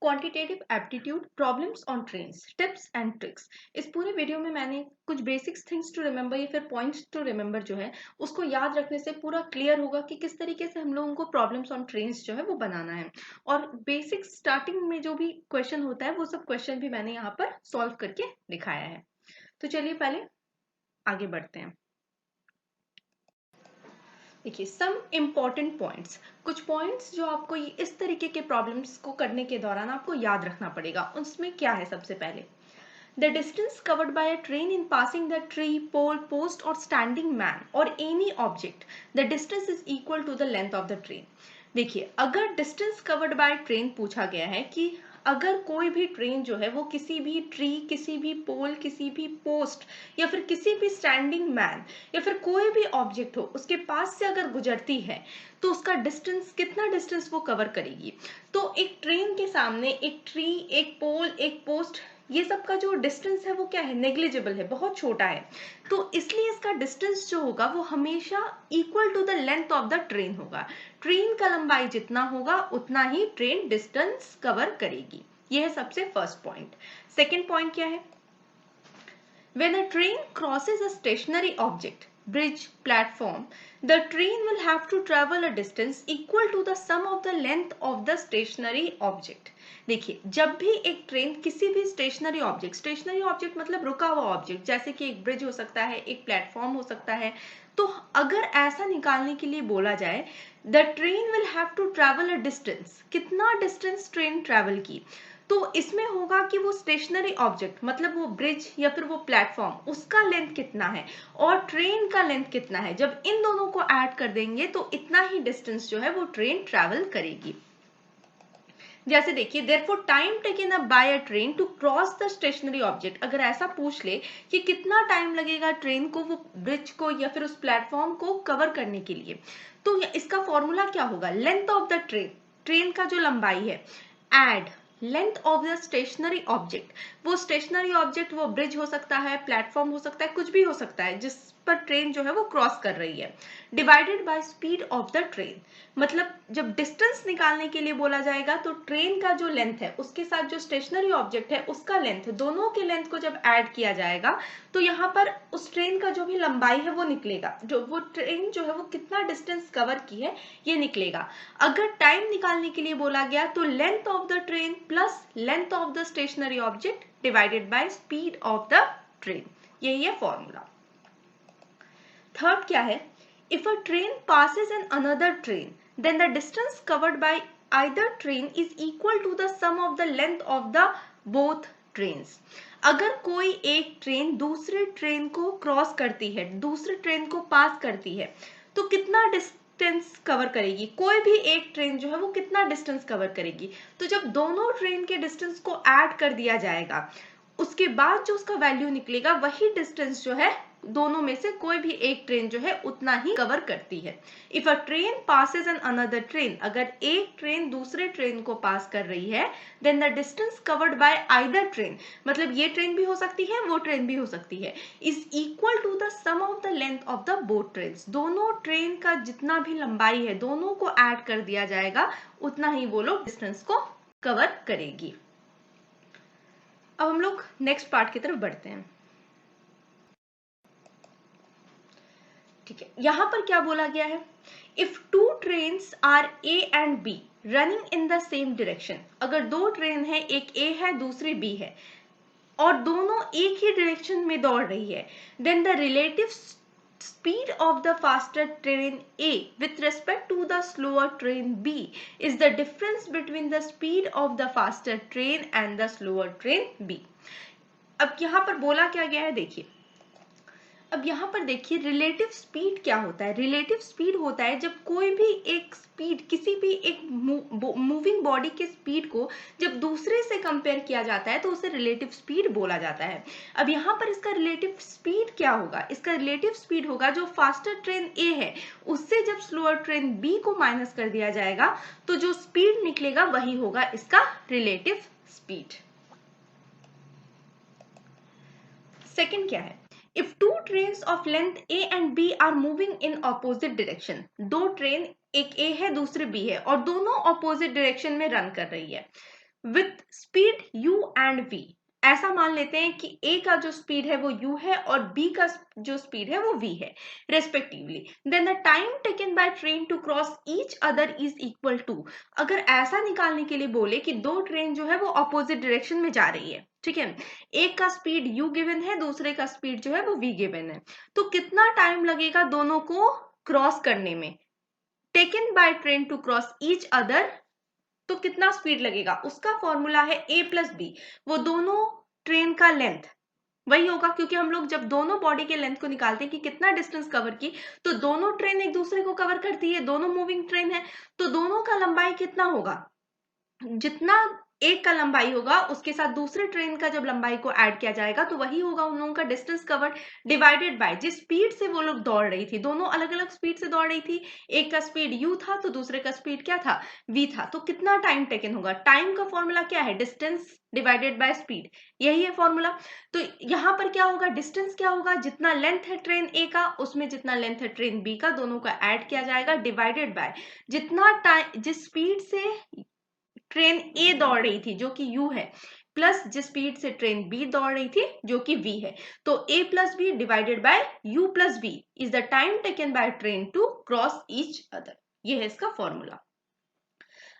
Quantitative aptitude problems on trains tips and tricks. इस पूरे video में मैंने कुछ बेसिक्स थिंग्स टू रिमेंबर या फिर पॉइंट्स टू रिमेंबर जो है उसको याद रखने से पूरा क्लियर होगा कि किस तरीके से हम लोगों को प्रॉब्लम्स ऑन ट्रेन्स जो है वो बनाना है। और बेसिक स्टार्टिंग में जो भी क्वेश्चन होता है वो सब क्वेश्चन भी मैंने यहाँ पर सॉल्व करके दिखाया है। तो चलिए पहले आगे बढ़ते हैं। देखिए सम इम्पॉर्टेंट पॉइंट्स, कुछ पॉइंट्स जो आपको इस तरीके के प्रॉब्लम्स को करने के दौरान आपको याद रखना पड़ेगा। उसमें क्या है, सबसे पहले the distance covered by a train in passing the tree, pole, post और स्टैंडिंग मैन और any object, the distance is equal to the length of the train. देखिए अगर डिस्टेंस कवर्ड बाय ट्रेन पूछा गया है कि अगर कोई भी ट्रेन जो है वो किसी भी ट्री, किसी भी पोल, किसी भी पोस्ट या फिर किसी भी स्टैंडिंग मैन या फिर कोई भी ऑब्जेक्ट हो उसके पास से अगर गुजरती है तो उसका डिस्टेंस, कितना डिस्टेंस वो कवर करेगी। तो एक ट्रेन के सामने एक ट्री, एक पोल, एक पोस्ट, ये सब का जो डिस्टेंस है वो क्या है, नेग्लिजिबल है, बहुत छोटा है। तो इसलिए इसका डिस्टेंस जो होगा वो हमेशा equal to the length of the train होगा। ट्रेन का लंबाई जितना होगा उतना ही ट्रेन डिस्टेंस कवर करेगी। यह है सबसे फर्स्ट पॉइंट। सेकेंड पॉइंट क्या है, when a train crosses a stationary object, bridge, platform, the train will have to travel a distance equal to the sum of the length of the stationary object. देखिए जब भी एक train किसी भी stationery object मतलब रुका हुआ object, जैसे कि एक ब्रिज हो सकता है, एक प्लेटफॉर्म हो सकता है, तो अगर ऐसा निकालने के लिए बोला जाए the train will have to travel a distance, कितना डिस्टेंस ट्रेन ट्रैवल की, तो इसमें होगा कि वो स्टेशनरी ऑब्जेक्ट मतलब वो ब्रिज या फिर वो प्लेटफॉर्म, उसका लेंथ कितना है और ट्रेन का लेंथ कितना है। जब इन दोनों को ऐड कर देंगे तो इतना ही डिस्टेंस जो है वो ट्रेन ट्रैवल करेगी। जैसे देखिए therefore time taken up by a train to cross the stationary object, अगर ऐसा पूछ ले कि कितना टाइम लगेगा ट्रेन को वो ब्रिज को या फिर उस प्लेटफॉर्म को कवर करने के लिए, तो इसका फॉर्मूला क्या होगा, length of the train, train का जो लंबाई है, add length of the stationary object, वो स्टेशनरी ऑब्जेक्ट वो ब्रिज हो सकता है, प्लेटफॉर्म हो सकता है, कुछ भी हो सकता है जिस पर ट्रेन जो है वो क्रॉस कर रही है, divided by speed of the train. मतलब जब डिस्टेंस निकालने के लिए बोला जाएगा तो ट्रेन का जो लेंथ है उसके साथ जो स्टेशनरी ऑब्जेक्ट है उसका लेंथ, दोनों के लेंथ को जब ऐड किया जाएगा तो यहाँ पर उस ट्रेन का जो भी लंबाई है वो निकलेगा, जो वो ट्रेन जो है वो कितना डिस्टेंस कवर की है ये निकलेगा। अगर टाइम निकालने के लिए बोला गया तो length of the train plus length of the stationary object divided by speed of the train, यही है फॉर्मूला। थर्ड क्या है, if a train passes an another train then the distance covered by either train is equal to the sum of the length of the both trains। अगर कोई एक train दूसरे train को cross करती है, दूसरे ट्रेन को पास करती है, तो कितना डिस्टेंस कवर करेगी, कोई भी एक ट्रेन जो है वो कितना डिस्टेंस कवर करेगी। तो जब दोनों ट्रेन के डिस्टेंस को ऐड कर दिया जाएगा उसके बाद जो उसका वैल्यू निकलेगा वही डिस्टेंस जो है दोनों में से कोई भी एक ट्रेन जो है उतना ही कवर करती है। If a train passes an another train, अगर एक ट्रेन दूसरे ट्रेन को पास कर रही है then the distance covered by either train, मतलब ये ट्रेन भी हो सकती है वो ट्रेन भी हो सकती है, is equal to the sum of the length of the both trains. दोनों ट्रेन का जितना भी लंबाई है दोनों को ऐड कर दिया जाएगा उतना ही वो लोग डिस्टेंस को कवर करेगी। अब हम लोग नेक्स्ट पार्ट की तरफ बढ़ते हैं। ठीक है, यहां पर क्या बोला गया है, if two trains are A and B running in the same direction, अगर दो ट्रेन है, एक ए है दूसरी बी है और दोनों एक ही डायरेक्शन में दौड़ रही है, then the relative speed of the faster train A with respect to the slower train B is the difference between the speed of the faster train and the slower train B। अब यहाँ पर बोला क्या गया है, देखिए अब यहाँ पर देखिए रिलेटिव स्पीड क्या होता है। रिलेटिव स्पीड होता है जब कोई भी एक स्पीड, किसी भी एक मूविंग बॉडी के स्पीड को जब दूसरे से कंपेयर किया जाता है तो उसे रिलेटिव स्पीड बोला जाता है। अब यहाँ पर इसका रिलेटिव स्पीड क्या होगा, इसका रिलेटिव स्पीड होगा जो फास्टर ट्रेन ए है उससे जब स्लोअर ट्रेन बी को माइनस कर दिया जाएगा तो जो स्पीड निकलेगा वही होगा इसका रिलेटिव स्पीड। सेकेंड क्या है, if two trains of length A and B are moving in opposite direction, दो ट्रेन एक A है दूसरी B है और दोनों opposite direction में रन कर रही है, with speed u and v। ऐसा मान लेते हैं कि a का जो स्पीड है वो u है और b का जो स्पीड है वो v है respectively. Then the time taken by train to cross each other is equal to. अगर ऐसा निकालने के लिए बोले कि दो ट्रेन जो है वो अपोजिट डायरेक्शन में जा रही है, ठीक है, एक का स्पीड u गिवन है, दूसरे का स्पीड जो है वो v गिवन है, तो कितना टाइम लगेगा दोनों को क्रॉस करने में। Taken by train to cross each other, तो कितना स्पीड लगेगा, उसका फॉर्मूला है a प्लस बी, वो दोनों ट्रेन का लेंथ वही होगा, क्योंकि हम लोग जब दोनों बॉडी के लेंथ को निकालते हैं कि कितना डिस्टेंस कवर की, तो दोनों ट्रेन एक दूसरे को कवर करती है, दोनों मूविंग ट्रेन है, तो दोनों का लंबाई कितना होगा, जितना एक का लंबाई होगा उसके साथ दूसरे ट्रेन का जब लंबाई को ऐड किया जाएगा तो वही होगा उन लोगों का डिस्टेंस कवर्ड डिवाइडेड बाय जिस स्पीड से वो लोग दौड़ रही थी। दोनों अलग अलग स्पीड से दौड़ रही थी, एक का स्पीड u था तो दूसरे का स्पीड क्या था, v था। तो कितना टाइम टेकन होगा, टाइम का फॉर्मूला क्या है, डिस्टेंस डिवाइडेड बाय स्पीड, यही है फॉर्मूला। तो यहाँ पर क्या होगा, डिस्टेंस क्या होगा, जितना लेंथ है ट्रेन a का उसमें जितना लेंथ है ट्रेन b का, दोनों का ऐड किया जाएगा डिवाइडेड बाय जितना टाइम जिस स्पीड से ट्रेन ए दौड़ रही थी जो कि u है, प्लस जिस स्पीड से ट्रेन बी दौड़ रही थी जो कि v है। तो a plus B divided by u plus v is the time taken by train to cross each other, ये है इसका फॉर्मूला।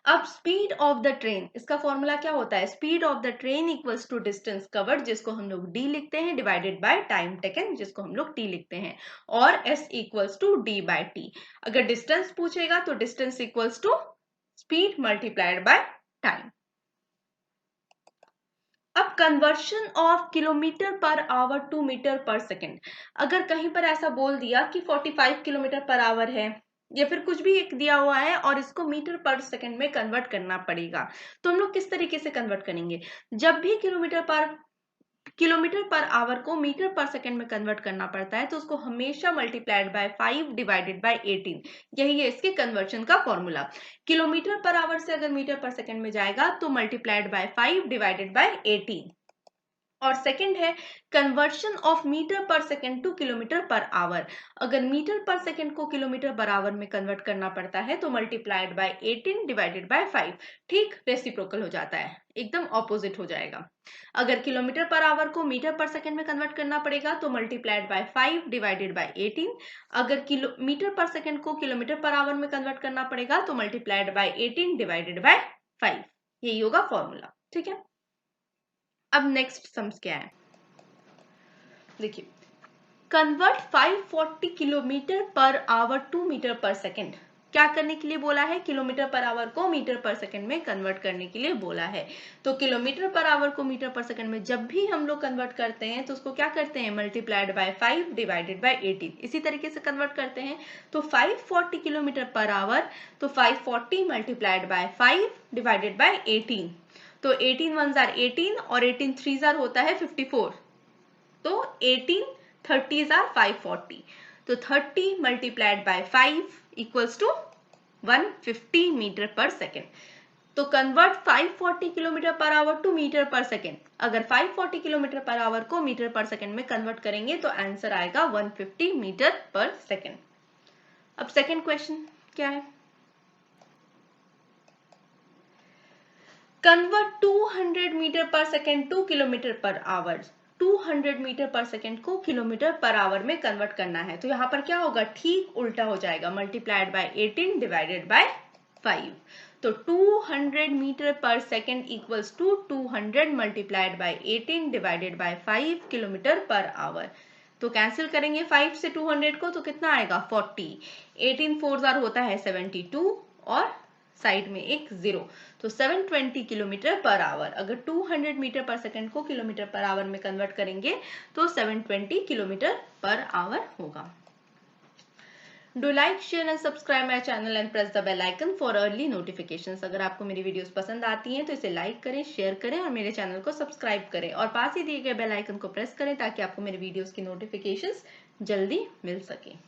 अब स्पीड ऑफ द ट्रेन, इसका फॉर्मूला क्या होता है, speed of the train equals to distance covered जिसको हम लोग d लिखते हैं डिवाइडेड बाय टाइम टेकन जिसको हम लोग t लिखते हैं, और s equals to d by t। अगर डिस्टेंस पूछेगा तो distance equals to speed multiplied by time. अब conversion of kilometer per hour to metre per second, अगर कहीं पर ऐसा बोल दिया कि 45 किलोमीटर पर आवर है या फिर कुछ भी एक दिया हुआ है और इसको मीटर पर सेकेंड में कन्वर्ट करना पड़ेगा, तो हम लोग किस तरीके से कन्वर्ट करेंगे, जब भी किलोमीटर पर आवर को मीटर पर सेकेंड में कन्वर्ट करना पड़ता है तो उसको हमेशा मल्टीप्लाइड बाय 5 डिवाइडेड बाय 18, यही है इसके कन्वर्शन का फॉर्मूला। किलोमीटर पर आवर से अगर मीटर पर सेकेंड में जाएगा तो मल्टीप्लाइड बाय 5 डिवाइडेड बाय 18। और सेकंड है conversion of metre per second to kilometre per our, अगर मीटर पर सेकंड को किलोमीटर पर आवर में कन्वर्ट करना पड़ता है तो मल्टीप्लाइड बाय 18 डिवाइडेड बाय 5, ठीक रेसिप्रोकल हो जाता है, एकदम ऑपोजिट हो जाएगा। अगर किलोमीटर पर आवर को मीटर पर सेकंड में कन्वर्ट करना पड़ेगा तो मल्टीप्लाइड बाय 5 डिवाइडेड बाय 18, अगर किलोमीटर पर सेकंड को किलोमीटर पर आवर में कन्वर्ट करना पड़ेगा तो मल्टीप्लाइड बाय 18 डिवाइडेड बाय 5, यही होगा फॉर्मूला, ठीक है। अब नेक्स्ट सम्स क्या है, देखिए, convert 540 kilometre per hour to metre per second, क्या करने के लिए बोला है, किलोमीटर पर आवर को मीटर पर सेकेंड में कन्वर्ट करने के लिए बोला है। तो किलोमीटर पर आवर को मीटर पर सेकेंड में जब भी हम लोग कन्वर्ट करते हैं तो उसको क्या करते हैं, मल्टीप्लाइड बाय 5 डिवाइडेड बाय 18, इसी तरीके से कन्वर्ट करते हैं। तो 540 किलोमीटर पर आवर, तो 540 मल्टीप्लाइड बाय 5 डिवाइडेड बाय 18, तो 18 1s are 18 और 18 3s are होता है 54, तो 18 30s are 540, तो 30 multiplied by 5 equals to 150 metre per second. तो convert 540 kilometre per hour to metre per second, अगर 540 किलोमीटर पर आवर को मीटर पर सेकेंड में कन्वर्ट करेंगे तो आंसर आएगा 150 मीटर पर सेकेंड। अब सेकेंड क्वेश्चन क्या है, convert 200 metre per second to kilometre per hour, 200 metre per second को किलोमीटर पर आवर में कन्वर्ट करना है, तो यहाँ पर क्या होगा, ठीक उल्टा हो जाएगा, मल्टीप्लाइड बाय 18 डिवाइडेड बाय 5, तो 200 metre per second equals to 200 multiplied by 18 divided by 5 kilometre per hour. तो कैंसिल करेंगे 5 से 200 को तो कितना आएगा 40, 18 4 होता है 72 और साइड में एक 0, तो 720 किलोमीटर पर आवर। अगर 200 मीटर पर सेकेंड को किलोमीटर पर आवर में कन्वर्ट करेंगे तो 720 किलोमीटर पर आवर होगा। Do like share and subscribe my channel and press the bell icon for early notifications. अगर आपको मेरी वीडियोस पसंद आती हैं तो इसे लाइक करें, शेयर करें और मेरे चैनल को सब्सक्राइब करें और पास ही दिए गए बेल आइकन को प्रेस करें ताकि आपको मेरे वीडियोस की नोटिफिकेशंस जल्दी मिल सके।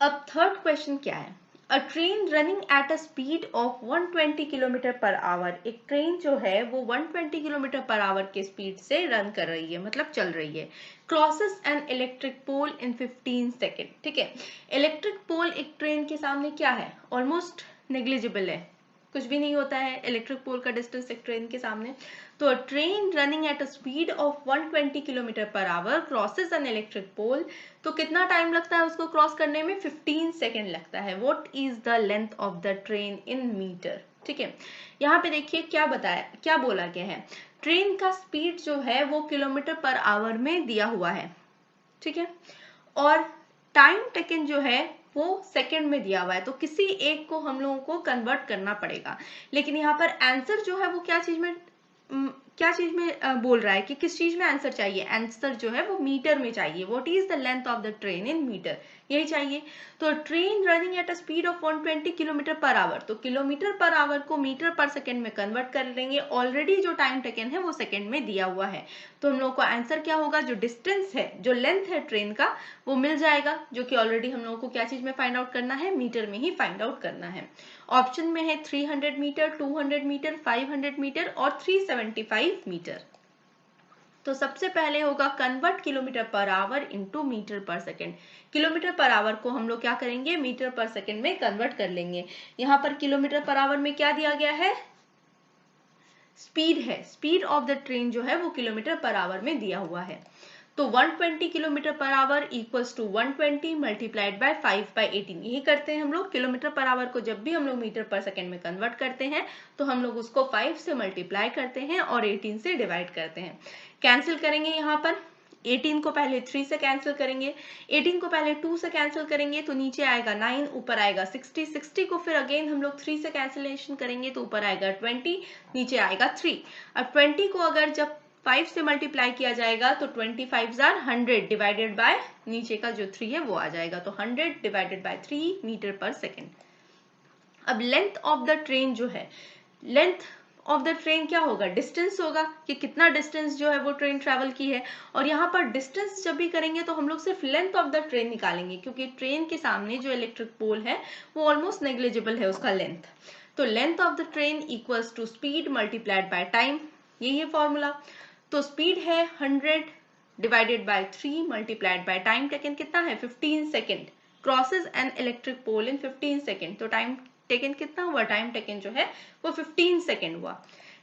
अब थर्ड क्वेश्चन क्या है, अ train running at a speed of 120 kilometre per our, एक ट्रेन जो है वो 120 किलोमीटर पर आवर के स्पीड से रन कर रही है, मतलब चल रही है। Crosses an electric pole in 15 second. ठीक है, इलेक्ट्रिक पोल एक ट्रेन के सामने क्या है, ऑलमोस्ट नेग्लिजिबल है, कुछ भी नहीं होता है इलेक्ट्रिक पोल का डिस्टेंस एक ट्रेन के सामने। तो train running at a speed of 120 kilometre per hour crosses an electric pole, तो कितना टाइम लगता है उसको क्रॉस करने में, 15 सेकेंड लगता है। What is the length of the train in metre. ठीक है, यहाँ पे देखिए क्या बताया, क्या बोला गया है, ट्रेन का स्पीड जो है वो किलोमीटर पर आवर में दिया हुआ है। ठीक है, और टाइम टेकन जो है वो सेकंड में दिया हुआ है, तो किसी एक को हम लोगों को कन्वर्ट करना पड़ेगा। लेकिन यहाँ पर आंसर जो है वो क्या चीज में बोल रहा है कि किस चीज में आंसर चाहिए, आंसर जो है वो मीटर में चाहिए। What is the length of the train in metre, यही चाहिए। तो train running at a speed of 120 kilometre per hour, तो किलोमीटर पर आवर को मीटर पर सेकंड में कन्वर्ट कर लेंगे। ऑलरेडी जो टाइम टेकन है वो सेकंड में दिया हुआ है, तो हम लोग को आंसर क्या होगा, जो डिस्टेंस है, जो लेंथ है ट्रेन का, वो मिल जाएगा, जो कि ऑलरेडी हम लोगों को क्या चीज में फाइंड आउट करना है, मीटर में ही फाइंड आउट करना है। ऑप्शन में है 300 मीटर, 200 मीटर, 500 मीटर और 375 मीटर। तो सबसे पहले होगा convert kilometre per hour into metre per second. Kilometre per hour को हम लोग क्या करेंगे, मीटर पर सेकंड में कन्वर्ट कर लेंगे। यहाँ पर किलोमीटर पर आवर में क्या दिया गया है, स्पीड है, स्पीड ऑफ द ट्रेन जो है वो किलोमीटर पर आवर में दिया हुआ है। तो 120 kilometre per hour equals to 120 multiplied by 5/18, यही करते हैं हम लोग। किलोमीटर पर आवर को जब भी हम लोग मीटर पर सेकंड में कन्वर्ट करते हैं तो हम लोग उसको 5 से मल्टीप्लाई करते हैं और 18 से डिवाइड करते हैं। कैंसिल करेंगे, यहाँ पर 18 को पहले 3 से कैंसिल करेंगे, 18 को पहले 2 से कैंसिल करेंगे तो नीचे आएगा 9, ऊपर आएगा 60, 60 को फिर अगेन हम लोग 3 से कैंसिलेशन करेंगे तो ऊपर आएगा 20, नीचे आएगा 3। अब 20 को अगर जब 5 से मल्टीप्लाई किया जाएगा तो 25 आर 100 डिवाइडेड बाय नीचे का जो 3 है वो आ जाएगा, तो 100 divided by 3 metre per second. अब लेंथ ऑफ द ट्रेन जो है, लेंथ ऑफ द ट्रेन क्या होगा, डिस्टेंस होगा कि कितना डिस्टेंस जो है वो ट्रेन ट्रैवल की है। और यहाँ पर डिस्टेंस जब भी करेंगे तो हम लोग सिर्फ लेंथ ऑफ द ट्रेन निकालेंगे, क्योंकि ट्रेन के सामने जो इलेक्ट्रिक पोल है वो ऑलमोस्ट नेग्लिजिबल है उसका लेंथ। तो length of the train equals to speed multiplied by time, यही है फॉर्मूला। तो स्पीड है 100 divided by 3 multiplied by time taken कितना है, 15 second. Crosses an electric pole in 15 second, तो टाइम टेकन कितना हुआ, टाइम टेकन जो है वो 15 सेकेंड हुआ।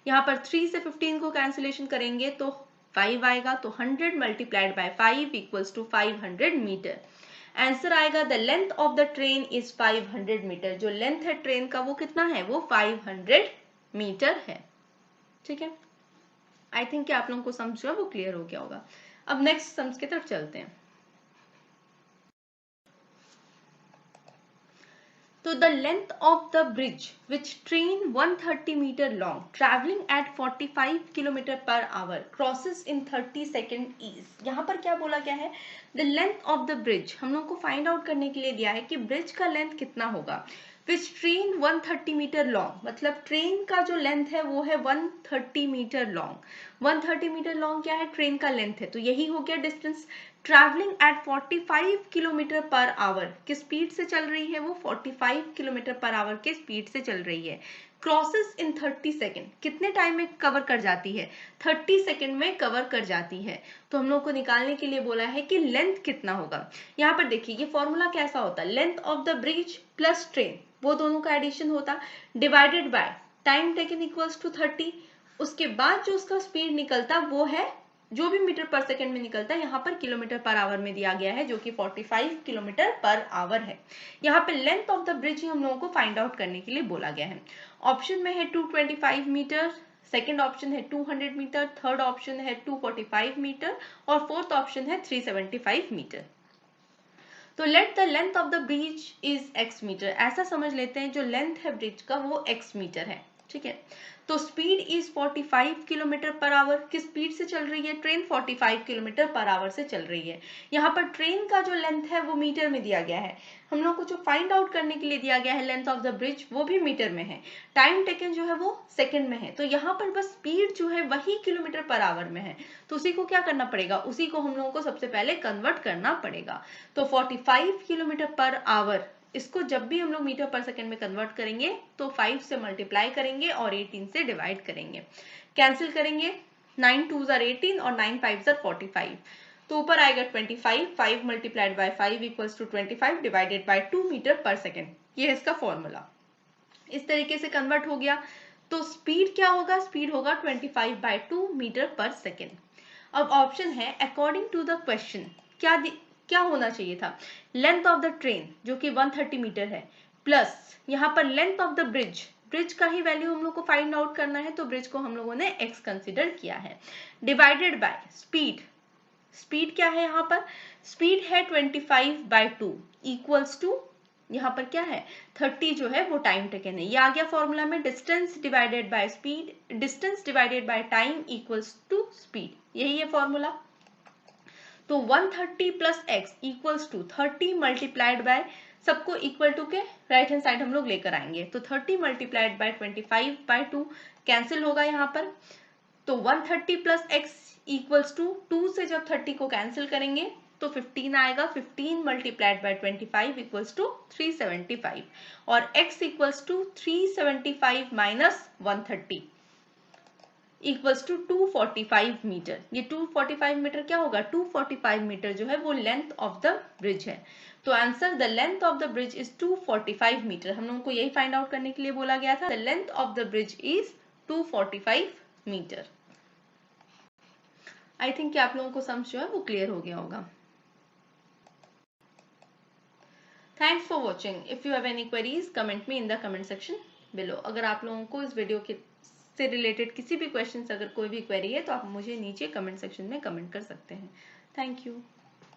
यहाँ पर 3 से 15 को कैंसिलेशन करेंगे तो 5 आएगा, तो 100 multiplied by 5 equals to 500 meter. Answer आएगा the length of the train is 500 meter, जो लेंथ है ट्रेन का वो कितना है, वो 500 मीटर है। ठीक है, आई थिंक कि आप लोगों को समझ जो है वो क्लियर हो गया होगा। अब नेक्स्ट सम्स की तरफ चलते हैं। तो the length of the bridge which train 130 meter long traveling at 45 kilometer per hour crosses in 30 second is, यहाँ पर क्या बोला गया है, the length of the bridge हम लोग को फाइंड आउट करने के लिए दिया है कि ब्रिज का लेंथ कितना होगा। which train 130 मीटर लॉन्ग, मतलब ट्रेन का जो लेंथ है वो है 130 मीटर लॉन्ग। 130 मीटर लॉन्ग क्या है, ट्रेन का लेंथ है, तो यही हो गया distance. Travelling eight 45 kilometre per our, किस स्पीड से चल रही है, वो 45 किलोमीटर पर आवर के स्पीड से चल रही है। क्रॉसेस इन 30 सेकेंड, कितने टाइम में कवर कर जाती है, 30 सेकेंड में कवर कर जाती है। तो हम लोग को निकालने के लिए बोला है कि लेंथ कितना होगा। यहाँ पर देखिए ये फॉर्मूला कैसा होता है, length of the bridge plus train, वो दोनों का एडिशन होता, divided by time taken equals to 30, उसके बाद जो उसका स्पीड निकलता वो है, जो भी मीटर पर सेकंड में निकलता है, यहाँ पर किलोमीटर पर आवर में दिया गया है जो कि 45 किलोमीटर पर आवर है। यहाँ पे लेंथ ऑफ द ब्रिज हम लोगों को फाइंड आउट करने के लिए बोला गया है। ऑप्शन में है 225 मीटर, सेकंड ऑप्शन है 200 मीटर, थर्ड ऑप्शन है 245 मीटर और फोर्थ ऑप्शन है 375 मीटर। तो let the length of the bridge is x metre, ऐसा समझ लेते हैं जो लेंथ है ब्रिज का वो x मीटर है। ठीक है, तो speed is 45 kilometre per our, किस स्पीड से चल रही है, ट्रेन 45 किलोमीटर पर आवर से चल रही है। यहाँ पर ट्रेन का जो लेंथ है वो मीटर में दिया गया है, हम लोग को जो फाइंड आउट करने के लिए दिया गया है लेंथ ऑफ द ब्रिज वो भी मीटर में है, टाइम टेकन जो है वो सेकंड में है। तो यहाँ पर बस स्पीड जो है वही किलोमीटर पर आवर में है, तो उसी को क्या करना पड़ेगा, उसी को हम लोगों को सबसे पहले कन्वर्ट करना पड़ेगा। तो 45 किलोमीटर पर आवर इसको जब भी हम लोग मीटर पर सेकेंड में कन्वर्ट करेंगे तो 5 से मल्टीप्लाई करेंगे और 18 से डिवाइड करेंगे, कैंसिल करेंगे, 9 2s are 18 और 9 5s are 45, तो ऊपर आएगा 25, 5 multiplied by 5 equals to 25 divided by 2 metre per second. ये है इसका फॉर्मूला। इस तरीके से कन्वर्ट हो गया। तो स्पीड क्या होगा, स्पीड होगा 25/2 मीटर पर सेकेंड। अब ऑप्शन है अकॉर्डिंग टू द क्वेश्चन क्या होना चाहिए था, लेंथ ऑफ द ट्रेन जो कि 130 मीटर है, प्लस यहाँ पर लेंथ ऑफ द ब्रिज का ही वैल्यू हम लोग को फाइंड आउट करना है, तो ब्रिज को हम लोगों ने x कंसिडर किया है, डिवाइडेड बाय स्पीड क्या है, यहाँ पर स्पीड है 25/2 इक्वल्स टू यहाँ पर क्या है 30 जो है वो टाइम टेकन है। ये आ गया फॉर्मूला में, distance divided by speed, distance divided by time equals to speed, यही है फॉर्मूला। तो 130 plus X equals to 30 multiplied by, सबको इक्वल टू के राइट हैंड साइड हम लोग लेकर आएंगे, तो 30 मल्टीप्लाइड बाय 25/2 कैंसिल होगा यहाँ पर, तो 130 प्लस एक्स इक्वल्स टू 2 से जब 30 को कैंसिल करेंगे तो 15 आएगा, 15 मल्टीप्लाइड बाय 25 इक्वल्स टू 375 और x equals to 375 minus 130 equals to 245 metre. ये 245 मीटर क्या होगा, 245 मीटर जो है वो लेंथ ऑफ द ब्रिज है। तो answer the length of the bridge is 245 metre. हम लोगों को यही फाइंड आउट करने के लिए बोला गया था, the length of the bridge is 245 metre. I think कि आप लोगों को समझ जो है वो क्लियर हो गया होगा। Thanks for watching. If you have any queries comment me in the comment section below. अगर आप लोगों को इस वीडियो के से रिलेटेड किसी भी क्वेश्चन, अगर कोई भी क्वेरी है तो आप मुझे नीचे कमेंट सेक्शन में कमेंट कर सकते हैं। Thank you.